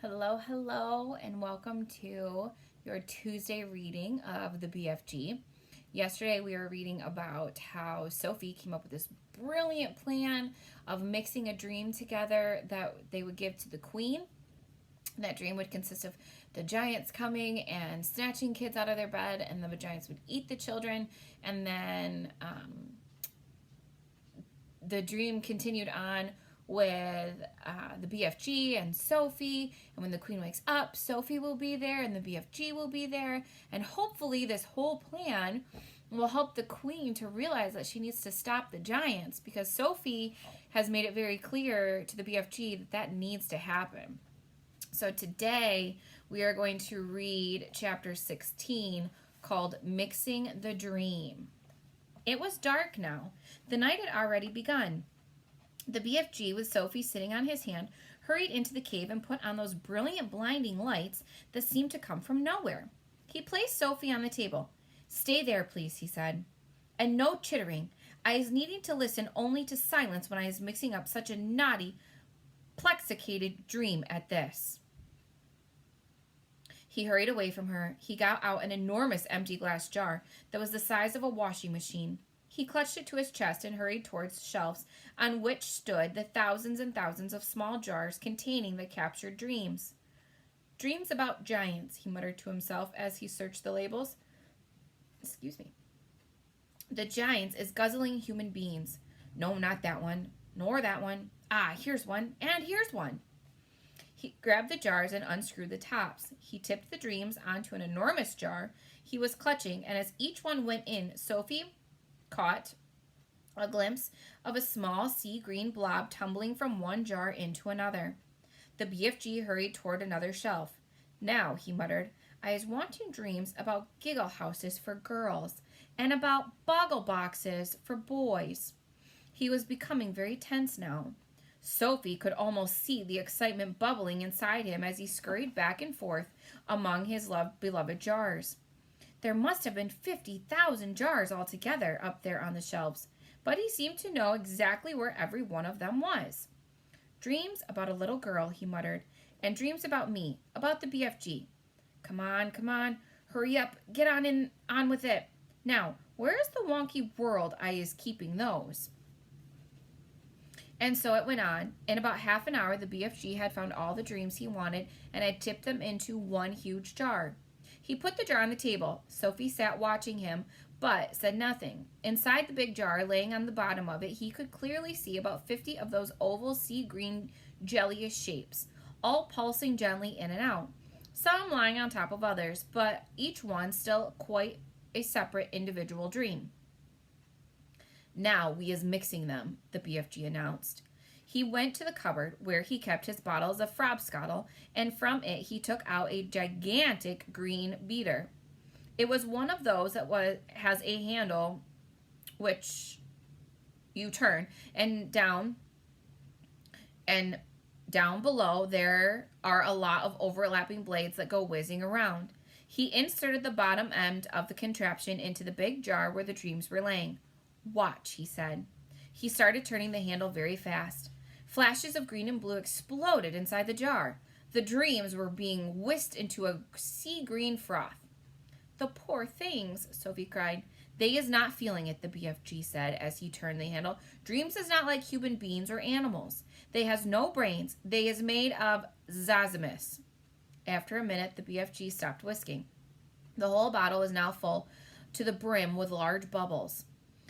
Hello, hello, and welcome to your Tuesday reading of the BFG. Yesterday we were reading about how Sophie came up with this brilliant plan of mixing a dream together that they would give to the queen. That dream would consist of the giants coming and snatching kids out of their bed, and the giants would eat the children, and then the dream continued on with the BFG and Sophie. And when the queen wakes up, Sophie will be there and the BFG will be there. And hopefully this whole plan will help the queen to realize that she needs to stop the giants, because Sophie has made it very clear to the BFG that that needs to happen. So today we are going to read chapter 16 called Mixing the Dream. It was dark now. The night had already begun. The BFG, with Sophie sitting on his hand, hurried into the cave and put on those brilliant blinding lights that seemed to come from nowhere. He placed Sophie on the table. "Stay there, please," he said. "And no chittering. I is needing to listen only to silence when I is mixing up such a naughty, plexicated dream at this." He hurried away from her. He got out an enormous empty glass jar that was the size of a washing machine. He clutched it to his chest and hurried towards shelves on which stood the thousands and thousands of small jars containing the captured dreams. "Dreams about giants," he muttered to himself as he searched the labels. Excuse me. "The giants is guzzling human beings. No, not that one, nor that one. Ah, here's one, and here's one." He grabbed the jars and unscrewed the tops. He tipped the dreams onto an enormous jar he was clutching, and as each one went in, Sophie caught a glimpse of a small sea green blob tumbling from one jar into another. The BFG hurried toward another shelf. "Now," he muttered, "I is wanting dreams about giggle houses for girls and about boggle boxes for boys." He was becoming very tense now. Sophie could almost see the excitement bubbling inside him as he scurried back and forth among his beloved jars. There must have been 50,000 jars altogether up there on the shelves, but he seemed to know exactly where every one of them was. "Dreams about a little girl," he muttered, "and dreams about me, about the BFG. Come on, hurry up, get on with it. Now, where is the wonky world I is keeping those?" And so it went on. In about half an hour, the BFG had found all the dreams he wanted and had tipped them into one huge jar. He put the jar on the table. Sophie sat watching him, but said nothing. Inside the big jar, laying on the bottom of it, he could clearly see about 50 of those oval sea green jellyish shapes, all pulsing gently in and out, some lying on top of others, but each one still quite a separate individual dream. "Now we is mixing them," the BFG announced. He went to the cupboard where he kept his bottles of frobscottle, and from it he took out a gigantic green beater. It was one of those that has a handle which you turn, and down below there are a lot of overlapping blades that go whizzing around. He inserted the bottom end of the contraption into the big jar where the dreams were laying. "Watch," he said. He started turning the handle very fast. Flashes of green and blue exploded inside the jar. The dreams were being whisked into a sea green froth. "The poor things," Sophie cried. "They is not feeling it," the BFG said as he turned the handle. "Dreams is not like human beings or animals. They has no brains. They is made of zazzamus." After a minute, the BFG stopped whisking. The whole bottle was now full to the brim with large bubbles.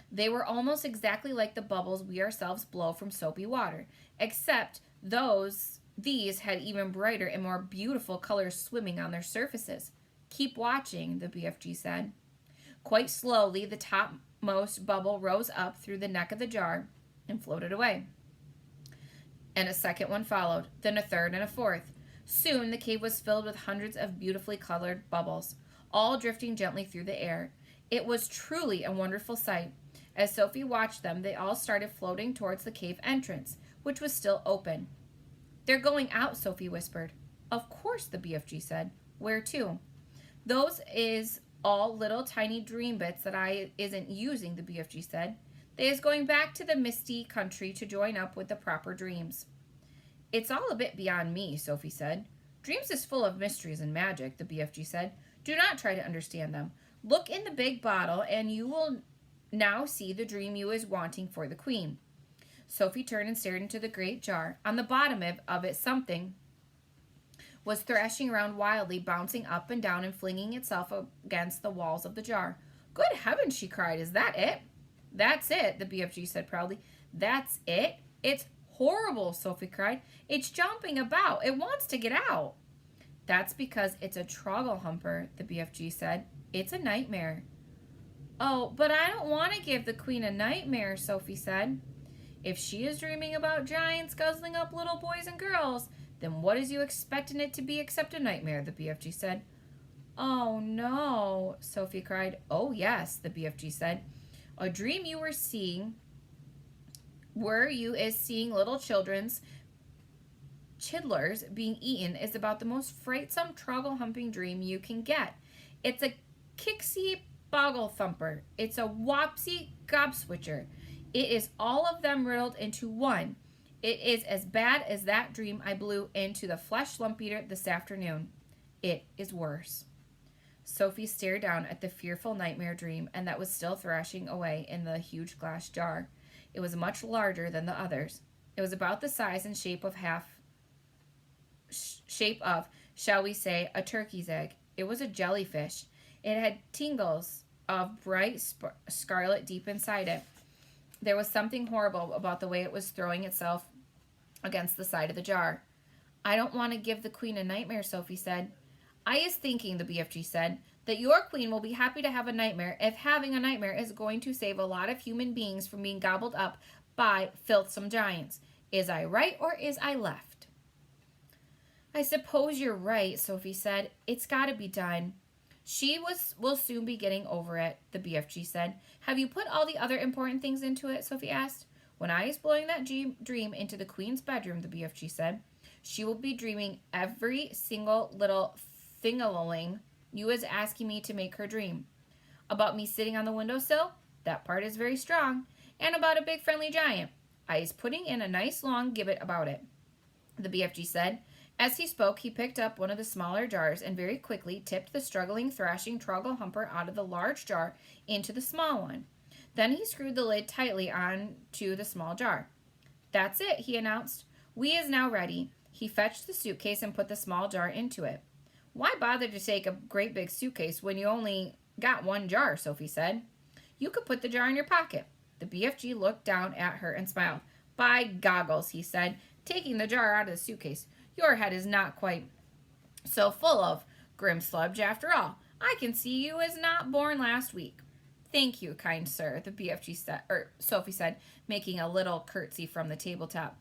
They were almost exactly like the bubbles we ourselves blow from soapy water, except these had even brighter and more beautiful colors swimming on their surfaces. "Keep watching," the BFG said. Quite slowly, the topmost bubble rose up through the neck of the jar and floated away. And a second one followed, then a third and a fourth. Soon the cave was filled with hundreds of beautifully colored bubbles, all drifting gently through the air. It was truly a wonderful sight. As Sophie watched them, they all started floating towards the cave entrance, which was still open. "They're going out," Sophie whispered. "Of course," the BFG said. "Where to?" "Those is all little tiny dream bits that I isn't using," the BFG said. "They is going back to the misty country to join up with the proper dreams." "It's all a bit beyond me," Sophie said. Dreams is full of mysteries and magic, the BFG said. Do not try to understand them. Look in the big bottle, and you will now see the dream you is wanting for the queen. Sophie turned and stared into the great jar. On the bottom of it, something was thrashing around wildly, bouncing up and down and flinging itself against the walls of the jar. Good heavens, she cried. Is that it? That's it, the BFG said proudly. That's it? It's horrible, Sophie cried. It's jumping about. It wants to get out. That's because it's a Trogglehumper, the BFG said. It's a nightmare. Oh, but I don't want to give the queen a nightmare, Sophie said. If she is dreaming about giants guzzling up little boys and girls, then what is you expecting it to be except a nightmare, the BFG said. Oh, no, Sophie cried. Oh, yes, the BFG said. A dream you were seeing, seeing little children's chidlers being eaten is about the most frightsome troggle-humping dream you can get. It's a Kixie Boggle Thumper. It's a Wopsy Gobswitcher. It is all of them riddled into one. It is as bad as that dream I blew into the flesh lump eater this afternoon. It is worse. Sophie stared down at the fearful nightmare dream, and that was still thrashing away in the huge glass jar. It was much larger than the others. It was about the size and shape of, shall we say, a turkey's egg. It was a jellyfish. It had tingles of bright scarlet deep inside it. There was something horrible about the way it was throwing itself against the side of the jar. I don't want to give the queen a nightmare, Sophie said. I is thinking, the BFG said, that your queen will be happy to have a nightmare if having a nightmare is going to save a lot of human beings from being gobbled up by filthsome giants. Is I right or is I left? I suppose you're right, Sophie said. It's got to be done. Will soon be getting over it, the BFG said. Have you put all the other important things into it? Sophie asked. When I is blowing that dream into the queen's bedroom, the BFG said, she will be dreaming every single little thing-a-ling you is asking me to make her dream. About me sitting on the windowsill? That part is very strong. And about a big friendly giant. I is putting in a nice long gibbet about it, the BFG said. As he spoke, he picked up one of the smaller jars and very quickly tipped the struggling, thrashing Trogglehumper out of the large jar into the small one. Then he screwed the lid tightly onto the small jar. That's it, he announced. We is now ready. He fetched the suitcase and put the small jar into it. Why bother to take a great big suitcase when you only got one jar, Sophie said. You could put the jar in your pocket. The BFG looked down at her and smiled. By goggles, he said, taking the jar out of the suitcase. Your head is not quite so full of grim sludge after all. I can see you was not born last week. Thank you, kind sir, the BFG said, Sophie said, making a little curtsy from the tabletop.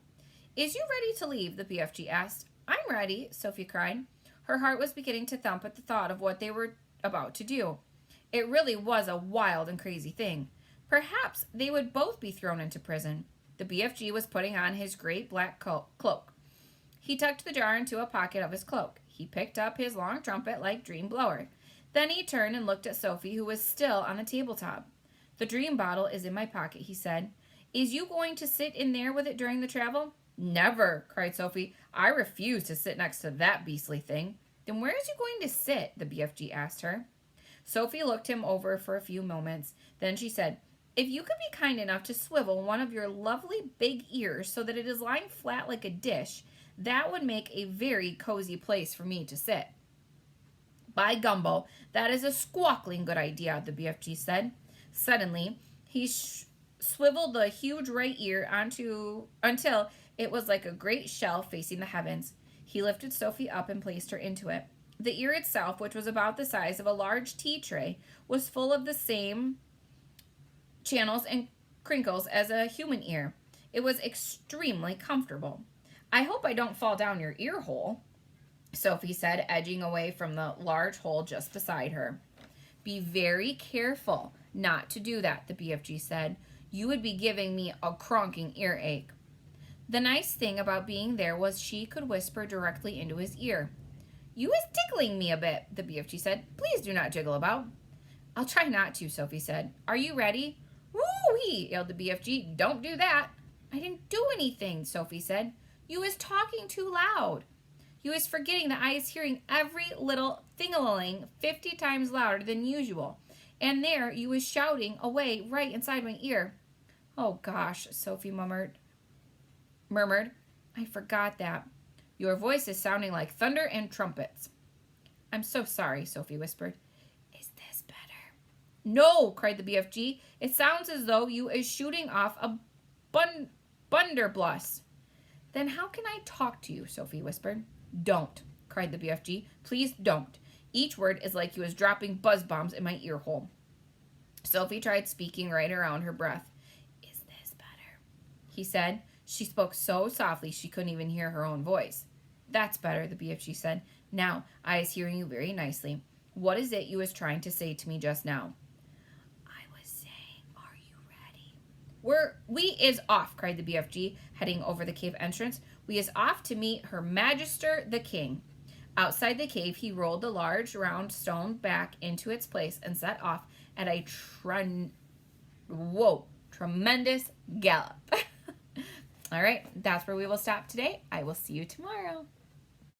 Is you ready to leave? The BFG asked. I'm ready, Sophie cried. Her heart was beginning to thump at the thought of what they were about to do. It really was a wild and crazy thing. Perhaps they would both be thrown into prison. The BFG was putting on his great black cloak. He tucked the jar into a pocket of his cloak. He picked up his long trumpet like dream blower. Then he turned and looked at Sophie, who was still on the tabletop. The dream bottle is in my pocket, he said. Is you going to sit in there with it during the travel? Never, cried Sophie. I refuse to sit next to that beastly thing. Then where is you going to sit? The BFG asked her. Sophie looked him over for a few moments. Then she said, if you could be kind enough to swivel one of your lovely big ears so that it is lying flat like a dish, that would make a very cozy place for me to sit. By gumbo, that is a squawkling good idea, the BFG said. Suddenly, he swiveled the huge right ear until it was like a great shell facing the heavens. He lifted Sophie up and placed her into it. The ear itself, which was about the size of a large tea tray, was full of the same channels and crinkles as a human ear. It was extremely comfortable. I hope I don't fall down your ear hole, Sophie said, edging away from the large hole just beside her. Be very careful not to do that, the BFG said. You would be giving me a cronking earache. The nice thing about being there was she could whisper directly into his ear. You is tickling me a bit, the BFG said. Please do not jiggle about. I'll try not to, Sophie said. Are you ready? Woo-wee, yelled the BFG. Don't do that. I didn't do anything, Sophie said. You is talking too loud. You is forgetting that I is hearing every little thing-a-ling 50 times louder than usual. And there you is shouting away right inside my ear. Oh gosh, Sophie murmured. I forgot that. Your voice is sounding like thunder and trumpets. I'm so sorry, Sophie whispered. Is this better? No, cried the BFG. It sounds as though you is shooting off a blunderbuss. Then how can I talk to you? Sophie whispered. Don't, cried the BFG. Please don't. Each word is like you was dropping buzz bombs in my ear hole. Sophie tried speaking right around her breath. Is this better? He said. She spoke so softly she couldn't even hear her own voice. That's better, the BFG said. Now, I is hearing you very nicely. What is it you was trying to say to me just now? I was saying, are you ready? We is off, cried the BFG, heading over the cave entrance. We is off to meet Her Magister the King. Outside the cave, he rolled the large round stone back into its place and set off at a tremendous gallop. All right, that's where we will stop today. I will see you tomorrow.